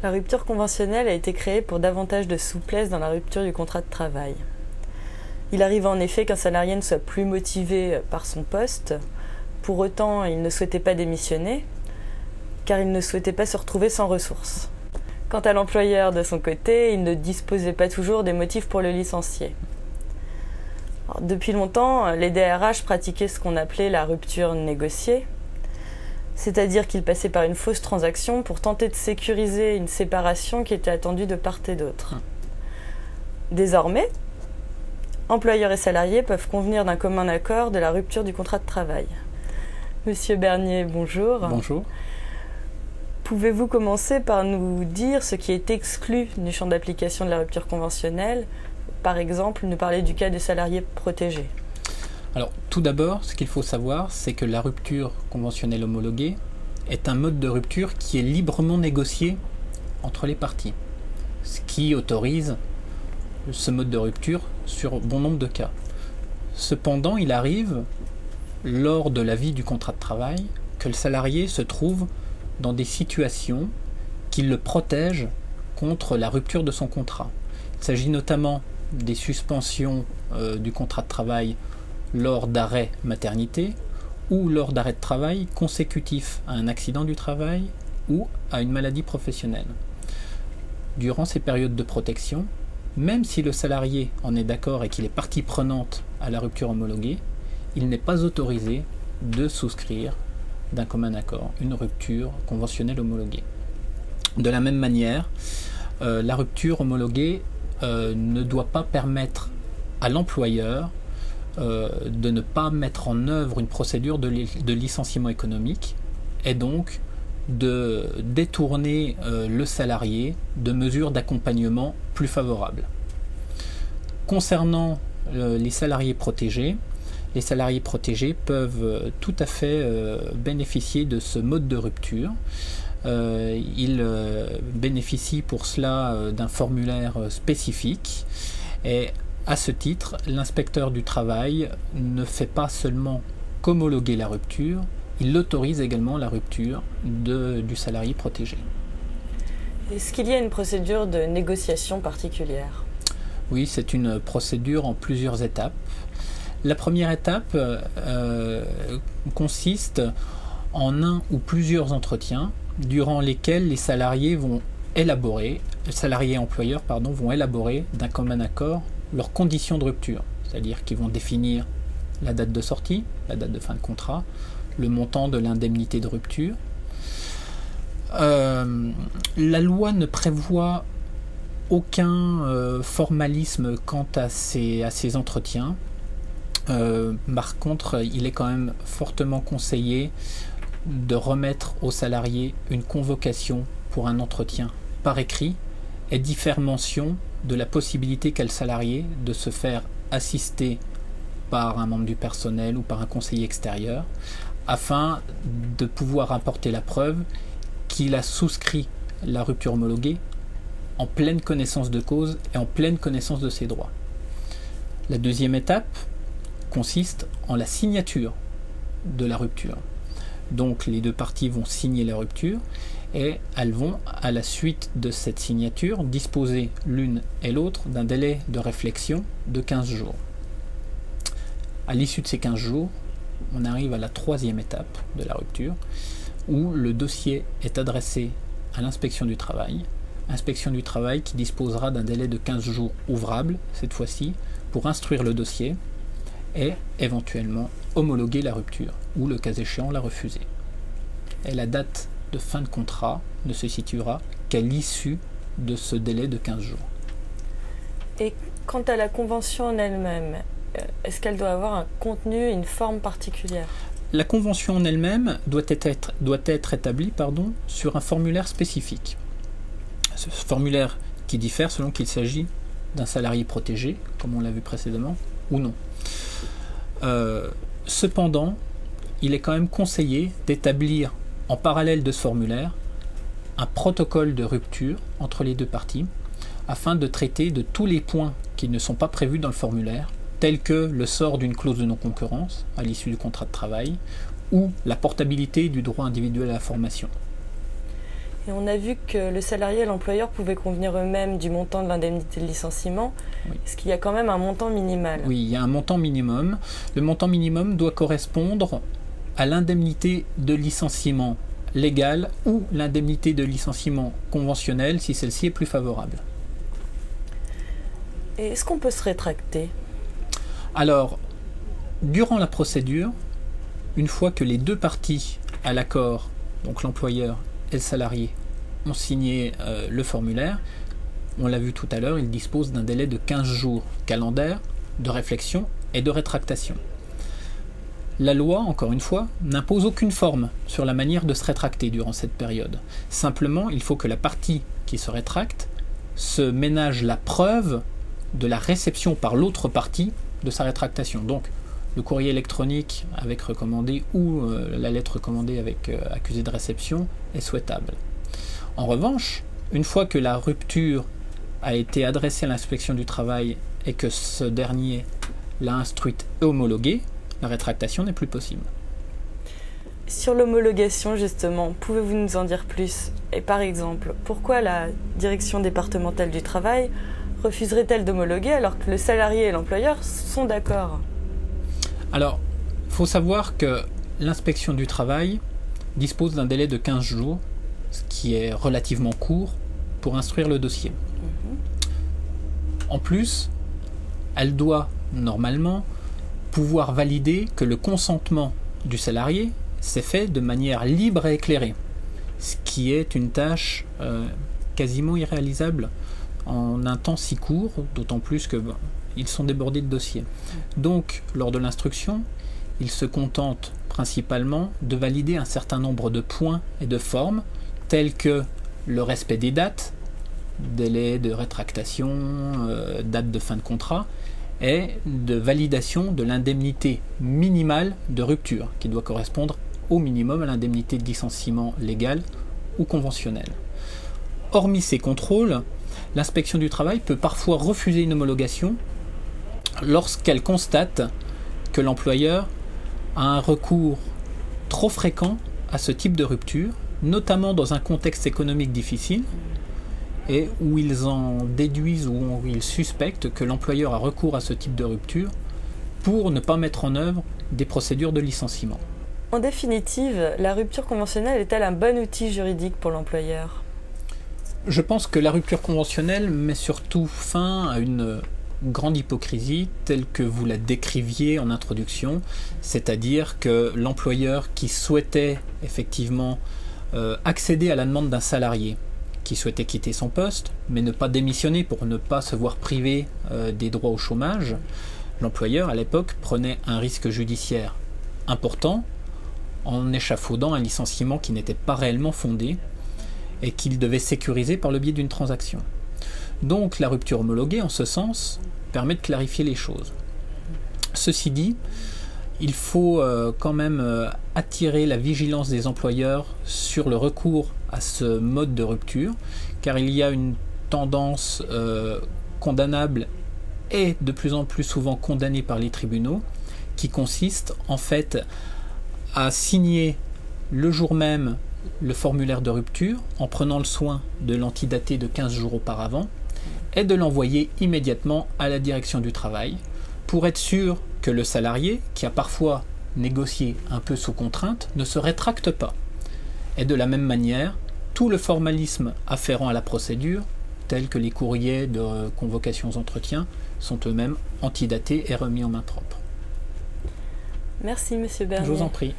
La rupture conventionnelle a été créée pour davantage de souplesse dans la rupture du contrat de travail. Il arrive en effet qu'un salarié ne soit plus motivé par son poste. Pour autant, il ne souhaitait pas démissionner, car il ne souhaitait pas se retrouver sans ressources. Quant à l'employeur, de son côté, il ne disposait pas toujours des motifs pour le licencier. Alors, depuis longtemps, les DRH pratiquaient ce qu'on appelait la rupture négociée, c'est-à-dire qu'ils passaient par une fausse transaction pour tenter de sécuriser une séparation qui était attendue de part et d'autre. Désormais, employeurs et salariés peuvent convenir d'un commun accord de la rupture du contrat de travail. Monsieur Bernier, bonjour. Bonjour. Pouvez-vous commencer par nous dire ce qui est exclu du champ d'application de la rupture conventionnelle? Par exemple, nous parler du cas des salariés protégés. Alors, tout d'abord, ce qu'il faut savoir, c'est que la rupture conventionnelle homologuée est un mode de rupture qui est librement négocié entre les parties, ce qui autorise ce mode de rupture sur bon nombre de cas. Cependant, il arrive, lors de la vie du contrat de travail, que le salarié se trouve dans des situations qui le protègent contre la rupture de son contrat. Il s'agit notamment des suspensions du contrat de travail lors d'arrêt maternité ou lors d'arrêt de travail consécutif à un accident du travail ou à une maladie professionnelle. Durant ces périodes de protection, même si le salarié en est d'accord et qu'il est partie prenante à la rupture homologuée, il n'est pas autorisé de souscrire d'un commun accord une rupture conventionnelle homologuée. De la même manière, la rupture homologuée ne doit pas permettre à l'employeur de ne pas mettre en œuvre une procédure de licenciement économique et donc de détourner le salarié de mesures d'accompagnement plus favorables. Concernant les salariés protégés peuvent tout à fait bénéficier de ce mode de rupture. Ils bénéficient pour cela d'un formulaire spécifique et à ce titre, l'inspecteur du travail ne fait pas seulement qu'homologuer la rupture, il autorise également la rupture du salarié protégé. Est-ce qu'il y a une procédure de négociation particulière? Oui, c'est une procédure en plusieurs étapes. La première étape consiste en un ou plusieurs entretiens durant lesquels les salariés et employeurs vont élaborer d'un commun accord leurs conditions de rupture, c'est-à-dire qu'ils vont définir la date de sortie, la date de fin de contrat, le montant de l'indemnité de rupture. La loi ne prévoit aucun formalisme quant à ces entretiens. Par contre, il est quand même fortement conseillé de remettre aux salariés une convocation pour un entretien par écrit et d'y faire mention de la possibilité qu'a le salarié de se faire assister par un membre du personnel ou par un conseiller extérieur afin de pouvoir apporter la preuve qu'il a souscrit la rupture homologuée en pleine connaissance de cause et en pleine connaissance de ses droits. La deuxième étape consiste en la signature de la rupture. Donc les deux parties vont signer la rupture et elles vont, à la suite de cette signature, disposer l'une et l'autre d'un délai de réflexion de 15 jours. À l'issue de ces 15 jours, on arrive à la troisième étape de la rupture, où le dossier est adressé à l'inspection du travail qui disposera d'un délai de 15 jours ouvrables, cette fois-ci, pour instruire le dossier et éventuellement homologuer la rupture, ou le cas échéant la refuser. Et la date de fin de contrat ne se situera qu'à l'issue de ce délai de 15 jours. Et quant à la convention en elle-même, est-ce qu'elle doit avoir un contenu, une forme particulière? La convention en elle-même doit être établie sur un formulaire spécifique. Ce formulaire qui diffère selon qu'il s'agit d'un salarié protégé, comme on l'a vu précédemment, ou non. Cependant, il est quand même conseillé d'établir en parallèle de ce formulaire un protocole de rupture entre les deux parties afin de traiter de tous les points qui ne sont pas prévus dans le formulaire, tels que le sort d'une clause de non-concurrence à l'issue du contrat de travail ou la portabilité du droit individuel à la formation. Et on a vu que le salarié et l'employeur pouvaient convenir eux-mêmes du montant de l'indemnité de licenciement. Oui. Est-ce qu'il y a quand même un montant minimal? Oui, il y a un montant minimum. Le montant minimum doit correspondre à l'indemnité de licenciement légale ou l'indemnité de licenciement conventionnelle si celle-ci est plus favorable. Et est-ce qu'on peut se rétracter? Alors, durant la procédure, une fois que les deux parties à l'accord, donc l'employeur et le salarié, ont signé le formulaire, on l'a vu tout à l'heure, il dispose d'un délai de 15 jours calendaires de réflexion et de rétractation. La loi, encore une fois, n'impose aucune forme sur la manière de se rétracter durant cette période. Simplement, il faut que la partie qui se rétracte se ménage la preuve de la réception par l'autre partie de sa rétractation. Donc, le courrier électronique avec recommandé ou la lettre recommandée avec accusé de réception est souhaitable. En revanche, une fois que la rupture a été adressée à l'inspection du travail et que ce dernier l'a instruite et homologuée, la rétractation n'est plus possible. Sur l'homologation, justement, pouvez-vous nous en dire plus? Et par exemple, pourquoi la direction départementale du travail refuserait-elle d'homologuer alors que le salarié et l'employeur sont d'accord? Alors, il faut savoir que l'inspection du travail dispose d'un délai de 15 jours, ce qui est relativement court pour instruire le dossier. En plus, elle doit normalement pouvoir valider que le consentement du salarié s'est fait de manière libre et éclairée, ce qui est une tâche quasiment irréalisable en un temps si court, d'autant plus que ils sont débordés de dossiers. Donc, lors de l'instruction, ils se contentent principalement de valider un certain nombre de points et de formes, tels que le respect des dates, délai de rétractation, date de fin de contrat, et de validation de l'indemnité minimale de rupture, qui doit correspondre au minimum à l'indemnité de licenciement légal ou conventionnel. Hormis ces contrôles, l'inspection du travail peut parfois refuser une homologation lorsqu'elle constate que l'employeur a un recours trop fréquent à ce type de rupture, notamment dans un contexte économique difficile, et où ils en déduisent ou où ils suspectent que l'employeur a recours à ce type de rupture pour ne pas mettre en œuvre des procédures de licenciement. En définitive, la rupture conventionnelle est-elle un bon outil juridique pour l'employeur? Je pense que la rupture conventionnelle met surtout fin à une grande hypocrisie telle que vous la décriviez en introduction, c'est-à-dire que l'employeur qui souhaitait effectivement accéder à la demande d'un salarié qui souhaitait quitter son poste, mais ne pas démissionner pour ne pas se voir privé des droits au chômage, l'employeur à l'époque prenait un risque judiciaire important en échafaudant un licenciement qui n'était pas réellement fondé et qu'il devait sécuriser par le biais d'une transaction. Donc la rupture homologuée, en ce sens, permet de clarifier les choses. Ceci dit, il faut quand même attirer la vigilance des employeurs sur le recours à ce mode de rupture, car il y a une tendance condamnable et de plus en plus souvent condamnée par les tribunaux, qui consiste en fait à signer le jour même le formulaire de rupture en prenant le soin de l'antidater de 15 jours auparavant et de l'envoyer immédiatement à la direction du travail pour être sûr que le salarié, qui a parfois négocié un peu sous contrainte, ne se rétracte pas. Et de la même manière, tout le formalisme afférent à la procédure, tels que les courriers de convocation aux entretiens, sont eux-mêmes antidatés et remis en main propre. Merci, Monsieur Bernier. Je vous en prie.